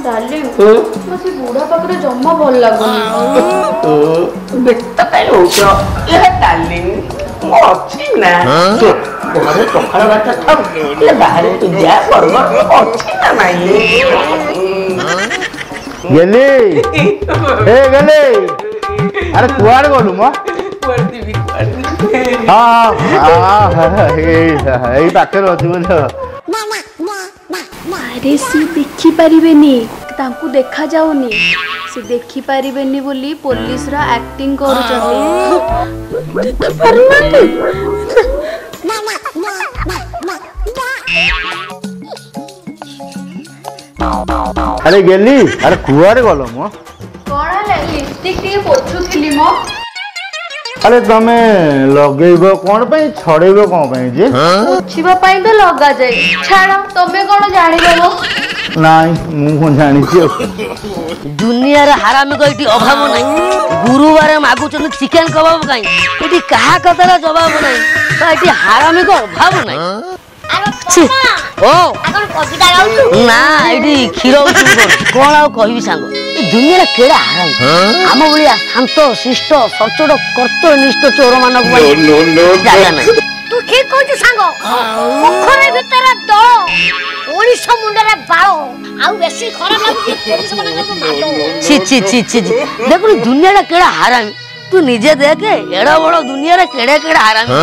Darling मते बूढ़ा पाखरे जम्मा भल लागुनी बेटा काई होचो ए डार्लिंग मो अछि ना तो घरे पखाड़ भात खाऊ ए बाहर तू जा करबो अछि ना नाही गेली ए गेली अरे कुआड़ गलु म पड़ती भी हां ए पाखे रहती बोलो अरे सी देखी पारिबेनी तांकू देखा जाउनी से देखी पारिबेनी बोली पुलिस रा एक्टिंग करूचती अरे गेली अरे कुआड़ गलो म कोन ले लिपस्टिक टी पोछुथिली म अरे तमे लगेइबो कोन पे छड़ेइबो कोन पे जे पोछिबा पई तो लगा जाय छाड़ो तमे कोन जानि देबो नाइ मु कोन जानि छियो दुनिया रे हरामी को इटी अभाव नै गुरुवार मागु चन चिकन कबाब काई इटी कहा कतरा जवाब नै तो इटी हरामी को अभाव नै ओ अगर कविता गाउछु ना इटी खीरो कोन आ कहिबी सांग दुनिया रे केडा हरामी आम बलिया शांत शिष्ट सचोट कर्तव्यनिष्ठ चोर मानक जागा नै तू ठीक कहछु सांग पोखरे भितर दळ ओडिस मुंडरे बाळ आउ बेसी खराब लागु पुलिस मानक मालो छी छी छी छी देखो दुनिया रे केडा हरामी तू निजे देखे एड़ा बड़ दुनिया रे केडे केडा हरामी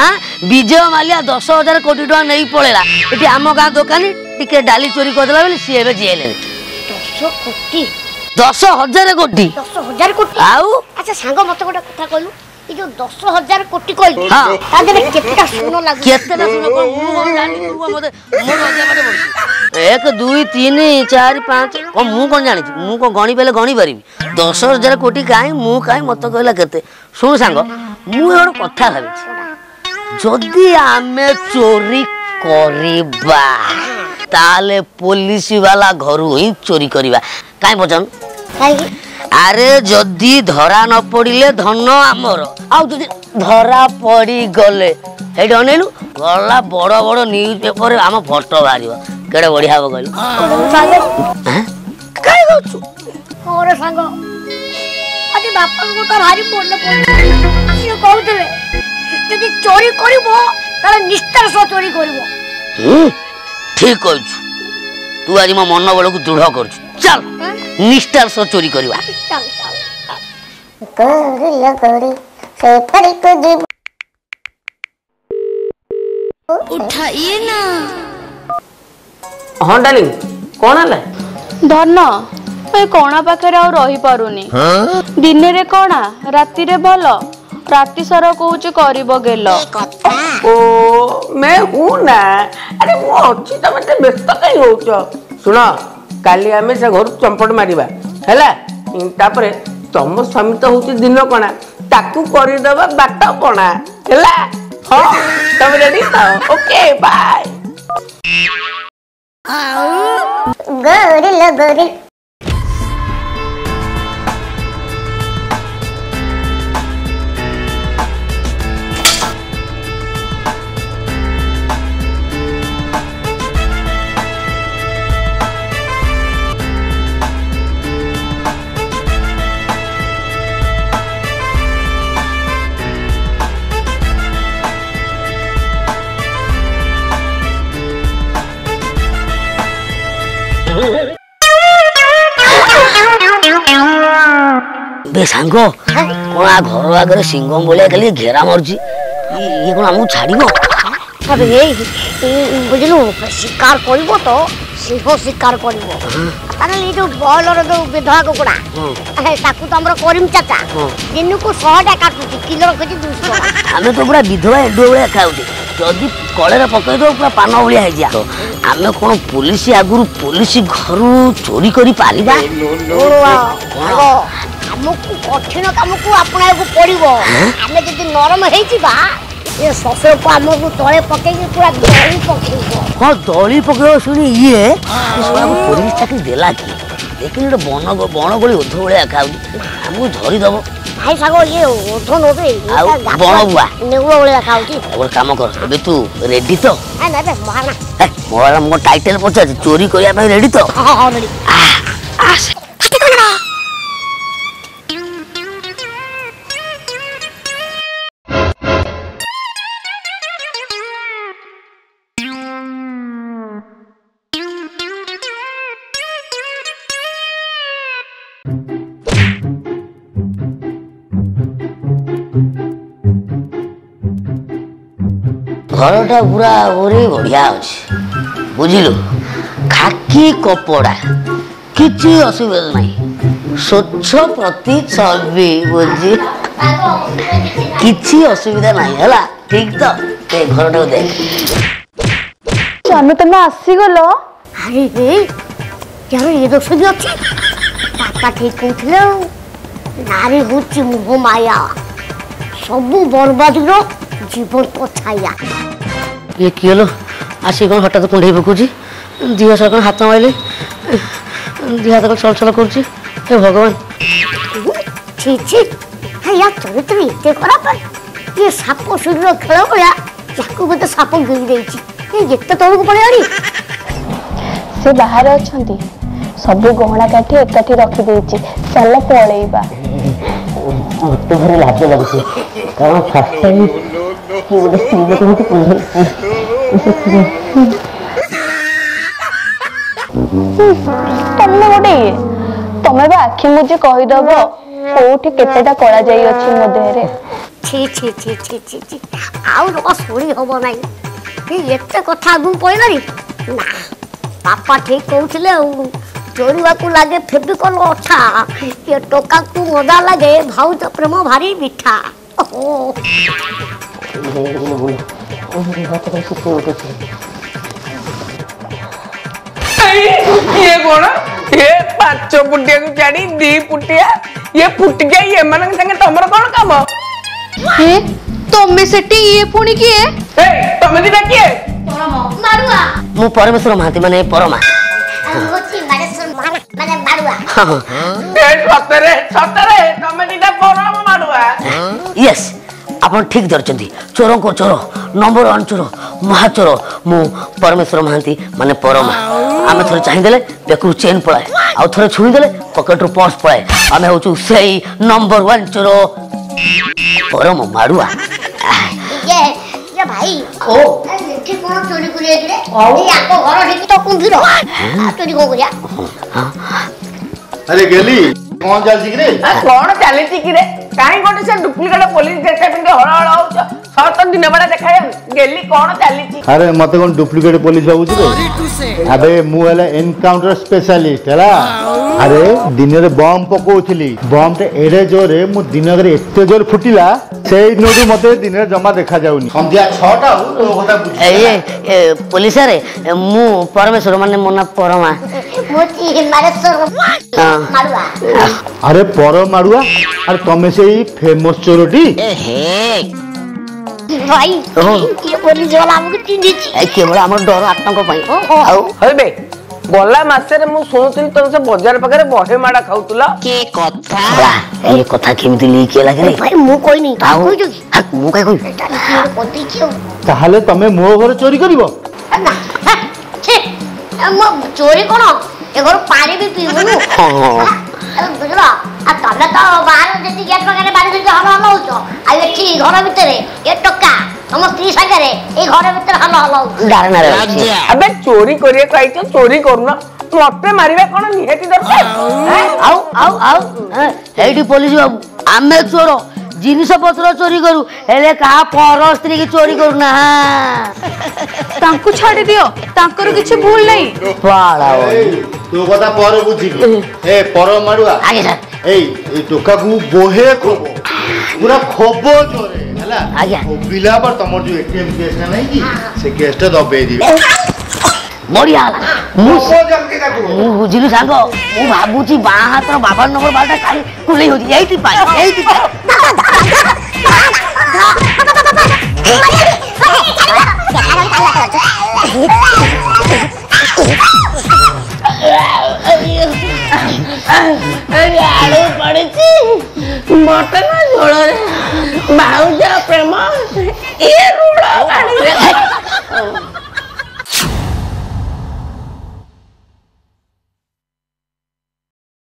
हां विजय मालिया 10,000 कोटी टका नै पळेला एटी आम गां दुकानी टिके डाली चोरी करदेला बेले सी एबे जेल 10,000 कोटी 10,000 कोटी आउ अच्छा सांग मते गोटा कथा कहलु ई जो 10,000 कोटी कहलु ता देले केतना सुनो लागु केतना सुनो को मु जानि मु मते मो राजा माटे बोल 1 2 3 4 5 को मु कोन जानि मु को गणी बेले गणी परिबी 10,000 कोटी काई मु काई मते कहला केते सुन सांग मु एडो कथा भाबी जदी आमे चोरी करिबा ताले पुलिस वाला घर ही चोरी करिबा काई बजन अरे जदी धरा न पड़िले धन आमर आ जदी धरा पड़ी गले हेड अनेलु गला बड़ बड़ न्यूज पेपर आम फोटो बाहरिबो केडे बढ़िया हो गइल काई होछु ओरे सांग अति बापा को तो भारी बोलले ये कहउतले जदी चोरी करिवो ताले निष्ठार सो चोरी करिवो ठीक कहछु तू आज मो मन बळ को दृढ़ करछु चल निष्ठार सो चोरी करवा चल गोरी गोरी से फड़ी को जी उठाइए ना हां डार्लिंग कोन हला धन ए कोणा पाखरे आ रही पारुनी दिन रे कोणा राती रे भलो राती सारा कहूच करिबो गेलो ओ मैं हूं ना अरे मो अछि त मते व्यस्त काई होचो सुनो काली आमे से घर चंपट मारिबा हैला तापरे तम स्वामी तो होची दिन कोना ताकू करि दबा बाटा कोना हैला हां तब रेडी था ओके बाय गोरी गोरी बे सांगो कोना घर आगे सिंह बोले खाली घेरा मरजी ये कोन हमु छाड़ीबो अबे ए बुझलु शिकार करबो तो सिंह शिकार करबो ताने ए जो बॉलर जो विधवा कुकुड़ा ताकू तो हमरो करिम चाचा दिन को 100 टा काटुची किलो रखजी 200 हमें तो पूरा विधवा एडो बळे खाउती जदी कळेरा पकई दो पूरा पान बळिया हे जा हमें कोन पुलिस आगुरु पुलिस घरु चोरी करी पारिबा हमको कठिन काम को अपना को पड़िबो हमें जदी नरम हेई जिबा ये शशुर को हमको तले पकेगी पूरा दली पकेगी। हाँ दली पकेब शुणी ये पुलिस चाकरी देला कि लेकिन बण गली ओध भाया खाऊ आमको धरीदब भाई सागो ये ओध नोबे बण बुआ नेउआ भलिया खाउची। गोटे काम कर ए तू रेडी तो ना बे मारना मोबाइल मो टाइटल पचार चोरी करने रेडी तो हां रेडी घरटा पूरा ओरे बढ़िया अच्छे बुझिलु खाकी कपड़ा किसी असुविधा नहीं स्वच्छ प्रति छवि बुझी किसी असुविधा नहीं है ठीक तो ते घर टाक देख जानू तुम आसीगल अरे रे यार ये तो सुनी अच्छी पापा ठीक कहते नारी हूँ मुह माया सबू बर्बादी जीवन तो छाया ये किए लो आसी कौन हठात कुंडे पकाउची दिह सर कौन हाथ मारे दिह हाथ चल चल कर भगवान छी छी या चरित्र एते खराब ये साप शरीर खेल भया याकू बोते साप गिरी देछि ये एते तळକୁ पळेआरी से बाहर अछंती सब गहना काठी एकाठी रखी देछि चल पळेइबा मत भारी लाज लगुଛି कारण फर्स्ट टाइम कि गोटे स्त्री लोक तुमने गोटे ये तमें बा आखि मुझे कहीदब कोठी केतेटा कला जाई अछि मो देहरे छी छी छी छी छी छी आउ लोक सुनी होबो नाही ये एते कथा आगु पळेलारी ना पापा ठीक कहउथिले चोरीवा को लागे फेविकॉल अठा ये टोका को मजा लागे भाउज प्रेम भारी मिठा ओहो ये कौन ये 5 फुटिया को छाड़ी 2 फुटिया ये फुटिया ये मन संगे तमर कौन काम हे तमे सेठी ये पुणी किए ए तमे दिना किए मारुआ मु परमेश्वर महाती माने परमा होची माने मारुआ ए सतरे तमे दिना परमा मारुआ यस आपण ठीक धरचंदी चोरों को चोर नंबर 1 चोर महाचोर मु परमेश्वर महांती माने परमा आमे थोड़े चाहि देले बेकरू चेन पळाए आ थोड़े छुई देले पॉकेट रो पर्स पळाए आमे होचु सेई नंबर 1 चोर परम मारुआ ये भाई ओ एठी कोन चोरी करिए रे ए आपको घर ठीक तो कुंभीर चोरी को करिया अरे गेली कौन चलछि रे कौन चलछि कि रे काई गोटे से डुप्लीकेट पुलिस देखा पिंके हळ हळ होछ सत दिन बड़ा देखाय गेली कौन चलछि अरे मते कौन डुप्लीकेट पुलिस भाबुछि रे अबे मु हला एनकाउंटर स्पेशलिस्ट हला अरे दिन रे बम पकोउथिली बम ते एडे जोरे मु दिन रे एते जोर फुटिला सेई नोडू मते दिन रे जमा देखा जाउनी संध्या 6टा तो कथा बुझी ए पुलिस रे मु परमेश्वर माने मोना परमा मोची मारेश्वर मारुआ अरे पर मारुआ अरे तमे सेई फेमस चोरटी भाई ये पुलिस वाला हमको चिन्ही ए केवल हमर डर आतंक पई आउ हबे गला मासे रे मु सुनुतली तो से बाजार पकरे बहे माडा खाउतला के कथा ए कथा केमिति लिखे लागे रे भाई मु कोई नहीं आउ कोई जो मु काई कोई कोती क्यों ताहले तमे मो घर चोरी करिवो ना छे मो चोरी कोन ए घर पानी भी पीबनु हां बुझला आ तमे तो बाहर जति गेट पकरे बाहर जति हलो हलो होचो आ एठी घर भितरे ए टक्का हम स्त्री सागरे ए घर भितर हलो हलो डारना रे अबे चोरी करिए कहै चोरी करना मते मारिबे कोन निहेती दरकार आउ आउ आउ एडी पुलिस बाबू आमे चोर जिनिस पत्र चोरी करू हेले कहा पर स्त्री की चोरी करू ना तांकु छाड़ी दियो तांकर किछि भूल नहीं पाला तो कथा पर बुझिबी ए पर मारुआ आगे सर ए टोका को बोहे खोबो पूरा खोबो चोरे हला आज्ञा बिला पर तमर जो एटीएम केस ना नहीं की से केस टा दबे दिबे बढ़िया मु को जल्दी काटू मु बुझिलु सांग मु भाबुची बा हाथ रो बाबा नंबर बाटा काली कुले होती एइटी पाई ତରକାରୀ ଆଳୁ ପଡିଛି ମଟନ ଝୋଳରେ ଭାଉଜ ପ୍ରେମ ଇଏ ରୁଳ ପାଣିରେ